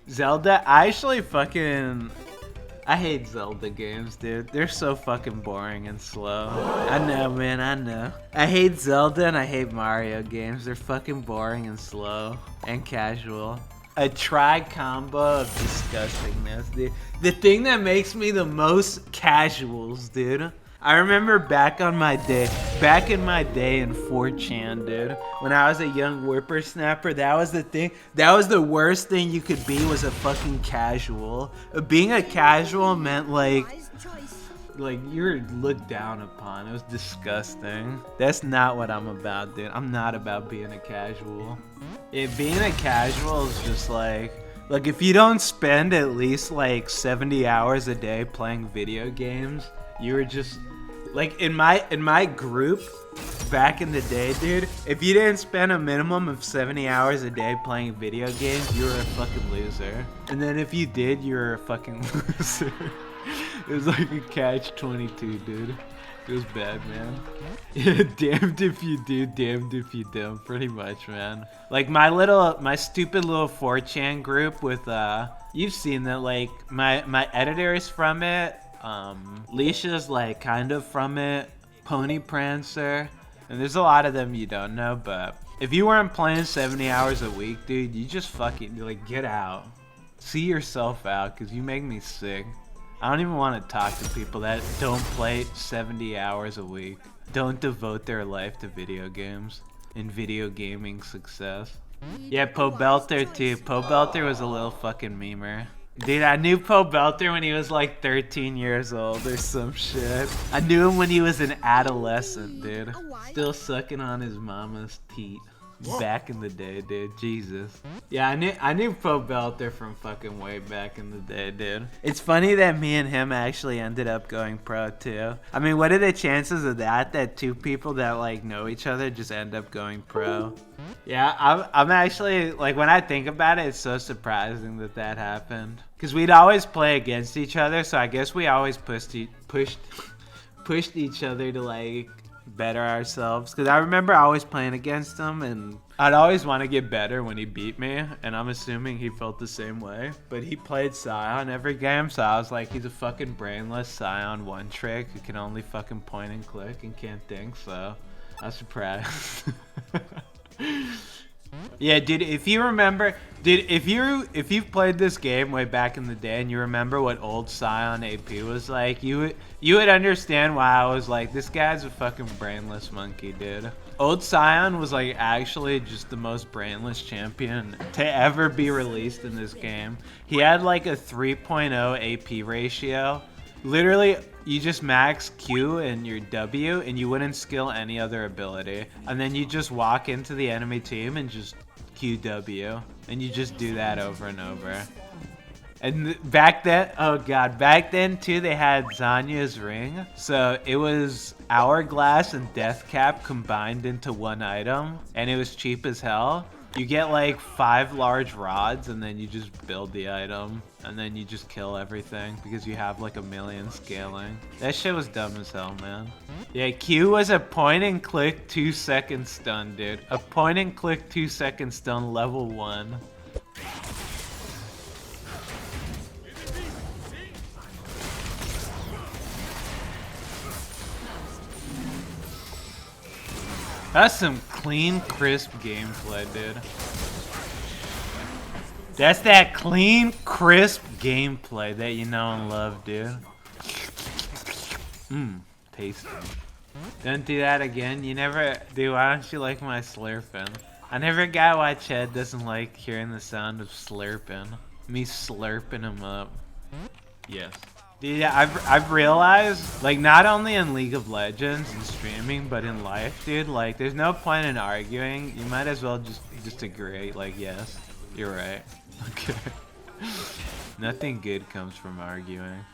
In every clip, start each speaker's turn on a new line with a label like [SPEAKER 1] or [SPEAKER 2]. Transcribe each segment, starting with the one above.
[SPEAKER 1] Zelda, I actually fucking... I hate Zelda games, dude. They're so fucking boring and slow. I know, man, I know. I hate Zelda and I hate Mario games. They're fucking boring and slow and casual. A tri-combo of disgustingness, dude. The thing that makes me the most casuals, dude. I remember back in my day in 4chan, dude, when I was a young whippersnapper, that was the thing. That was the worst thing you could be, was a fucking casual. Being a casual meant like you were looked down upon. It was disgusting. That's not what I'm about, dude. I'm not about being a casual. Being a casual is just like if you don't spend at least like 70 hours a day playing video games, you were just like in my group back in the day, dude. If you didn't spend a minimum of 70 hours a day playing video games, you were a fucking loser. And then if you did, you were a fucking loser. It was like a catch-22, dude. It was bad, man. Yeah, damned if you do, damned if you don't, pretty much, man. Like my stupid little 4chan group with you've seen that, like my editor is from it. Leisha's like kind of from it. Pony Prancer, and there's a lot of them you don't know, but if you weren't playing 70 hours a week, dude, you just fucking like get out. See yourself out, cause you make me sick. I don't even want to talk to people that don't play 70 hours a week. Don't devote their life to video games and video gaming success. Yeah, Pobelter too. Pobelter was a little fucking memer. Dude, I knew Pobelter when he was like 13 years old or some shit. I knew him when he was an adolescent, dude. Still sucking on his mama's teat. Back in the day, dude. Jesus. Yeah, I knew Pobelter from fucking way back in the day, dude. It's funny that me and him actually ended up going pro too. I mean, what are the chances of that two people that like know each other just end up going pro? Yeah, I'm actually, like, when I think about it, it's so surprising that happened. Because we'd always play against each other, so I guess we always pushed each other to like better ourselves. Because I remember always playing against him, and I'd always want to get better when he beat me, and I'm assuming he felt the same way. But he played Scion every game, so I was like, he's a fucking brainless Scion one trick who can only fucking point and click and can't think, so I was surprised. Yeah, dude, if you remember, dude, if you've played this game way back in the day and you remember what old Scion AP was like, you would understand why I was like, this guy's a fucking brainless monkey, dude. Old Scion was like actually just the most brainless champion to ever be released in this game. He had like a 3.0 AP ratio. Literally, you just max Q and your W and you wouldn't skill any other ability. And then you just walk into the enemy team and just QW. And you just do that over and over. And back then, oh god, back then too, they had Zanya's ring. So it was Hourglass and Death Cap combined into one item. And it was cheap as hell. You get like 5 large rods and then you just build the item. And then you just kill everything because you have like 1,000,000 scaling. That shit was dumb as hell, man. Yeah, Q was a point and click 2-second stun, dude. A point and click 2-second stun level 1. That's some clean, crisp gameplay, dude. That's that clean, crisp gameplay that you know and love, dude. Tasty. Don't do that again. You never... Dude, why don't you like my slurping? I never got why Chad doesn't like hearing the sound of slurping. Me slurping him up. Yes. Dude, I've realized, like, not only in League of Legends and streaming, but in life, dude, like, there's no point in arguing. You might as well just agree, like, yes, you're right. Okay. Nothing good comes from arguing.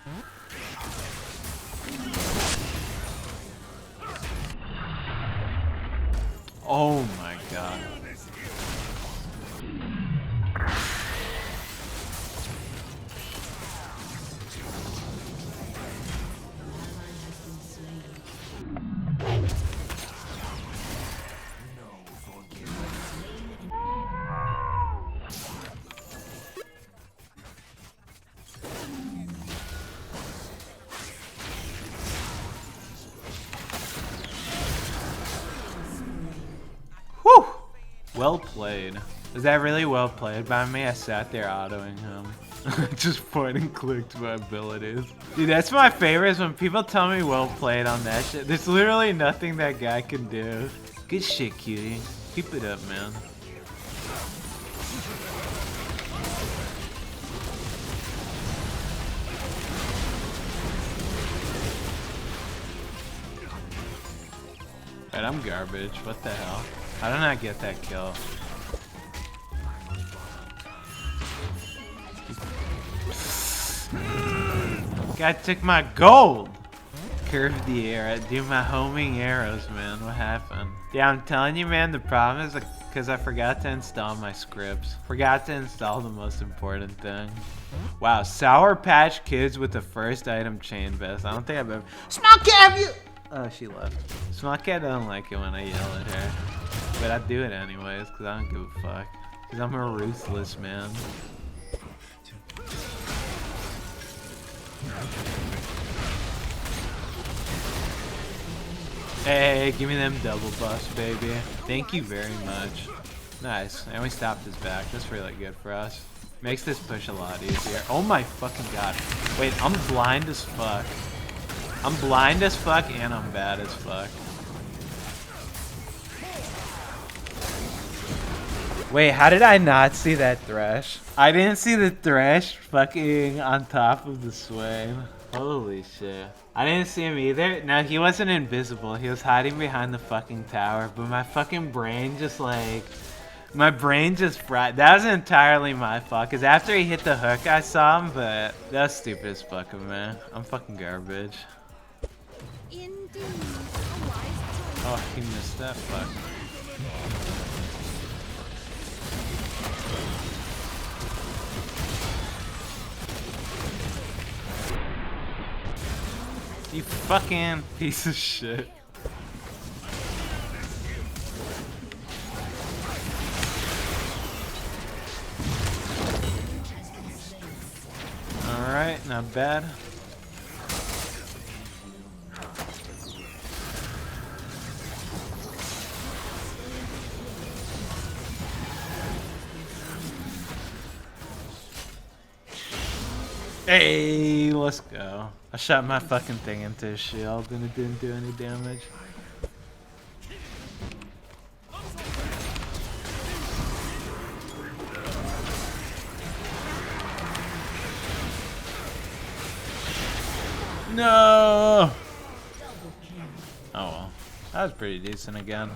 [SPEAKER 1] Oh my god. Well played. Was that really well played by me? I sat there autoing him. Just point and clicked my abilities. Dude, that's my favorite is when people tell me well played on that shit. There's literally nothing that guy can do. Good shit, cutie. Keep it up, man. Right, I'm garbage. What the hell? How did I get that kill? Guy took my gold! Curve the air. Do my homing arrows, man. What happened? Yeah, I'm telling you, man, the problem is because I forgot to install my scripts. Forgot to install the most important thing. Wow, Sour Patch Kids with the first item chain vest. I don't think I've ever... Small Cat, you... Oh, she left. Small Cat doesn't like it when I yell at her. But I do it anyways, because I don't give a fuck. Because I'm a ruthless man. Hey, give me them double buffs, baby. Thank you very much. Nice. And we stopped his back. That's really good for us. Makes this push a lot easier. Oh my fucking god. Wait, I'm blind as fuck. I'm blind as fuck and I'm bad as fuck. Wait, how did I not see that Thresh? I didn't see the Thresh fucking on top of the Swain. Holy shit. I didn't see him either. No, he wasn't invisible. He was hiding behind the fucking tower. But my fucking brain just like... My brain just fried. That was entirely my fault. Because after he hit the hook, I saw him. But that was stupid as fuck of me. I'm fucking garbage. Oh, he missed that. Fuck. You fucking piece of shit. Alright, not bad. Hey, let's go. I shot my fucking thing into his shield and it didn't do any damage. No! Oh well. That was pretty decent again.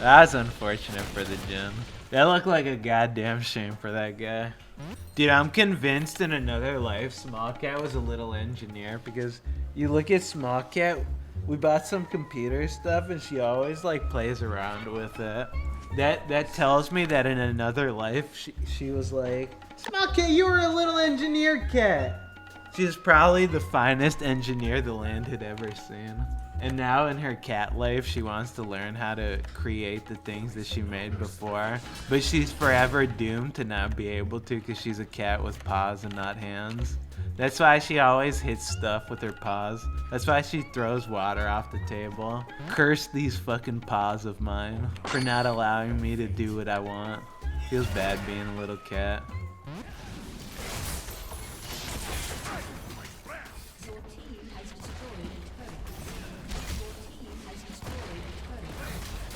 [SPEAKER 1] That's unfortunate for the Jhin. That looked like a goddamn shame for that guy. Dude, I'm convinced in another life Small Cat was a little engineer because you look at Small Cat, we bought some computer stuff and she always like plays around with it. That tells me that in another life she was like, Small Cat, you were a little engineer cat. She's probably the finest engineer the land had ever seen. And now in her cat life, she wants to learn how to create the things that she made before. But she's forever doomed to not be able to because she's a cat with paws and not hands. That's why she always hits stuff with her paws. That's why she throws water off the table. Curse these fucking paws of mine for not allowing me to do what I want. Feels bad being a little cat.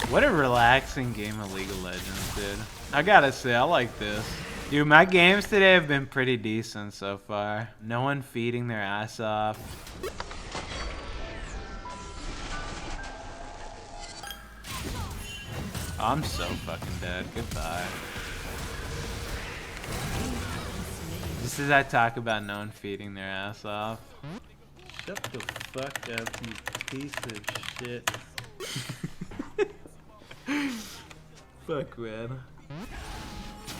[SPEAKER 1] What a relaxing game of League of Legends, dude. I gotta say, I like this. Dude, my games today have been pretty decent so far. No one feeding their ass off. Oh, I'm so fucking dead. Goodbye. Just as I talk about no one feeding their ass off. Shut the fuck up, you piece of shit. Fuck, man.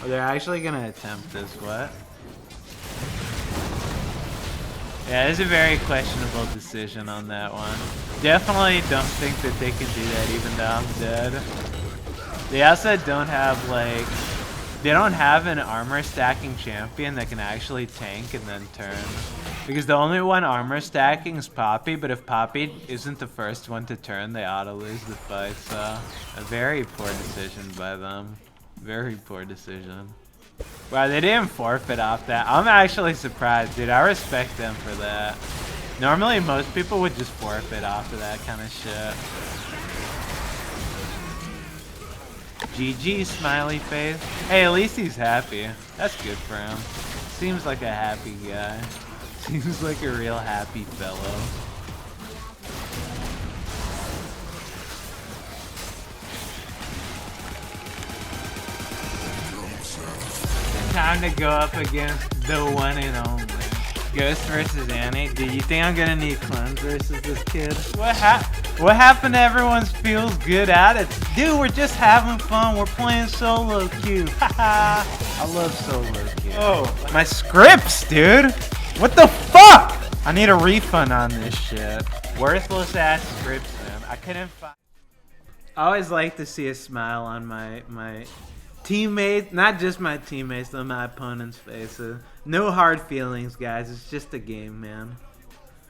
[SPEAKER 1] Oh, they're actually gonna attempt this, what? Yeah, it's a very questionable decision on that one. Definitely don't think that they can do that even though I'm dead. They also don't have, like... They don't have an armor stacking champion that can actually tank and then turn. Because the only one armor stacking is Poppy, but if Poppy isn't the first one to turn, they ought to lose the fight, so... A very poor decision by them. Very poor decision. Wow, they didn't forfeit off that. I'm actually surprised, dude. I respect them for that. Normally, most people would just forfeit off of that kind of shit. GG, smiley face. Hey, at least he's happy. That's good for him. Seems like a happy guy. Seems like a real happy fellow. Time to go up against the one and only. Ghost versus Annie. Dude, you think I'm gonna need clones versus this kid? What happened to everyone's feels good attitude? Dude, we're just having fun. We're playing solo queue. Haha. I love solo queue. Oh, my scripts, dude. What the fuck? I need a refund on this shit. Worthless ass scripts, man. I couldn't find. I always like to see a smile on my teammates, not just my teammates, but my opponents' faces. No hard feelings, guys. It's just a game, man.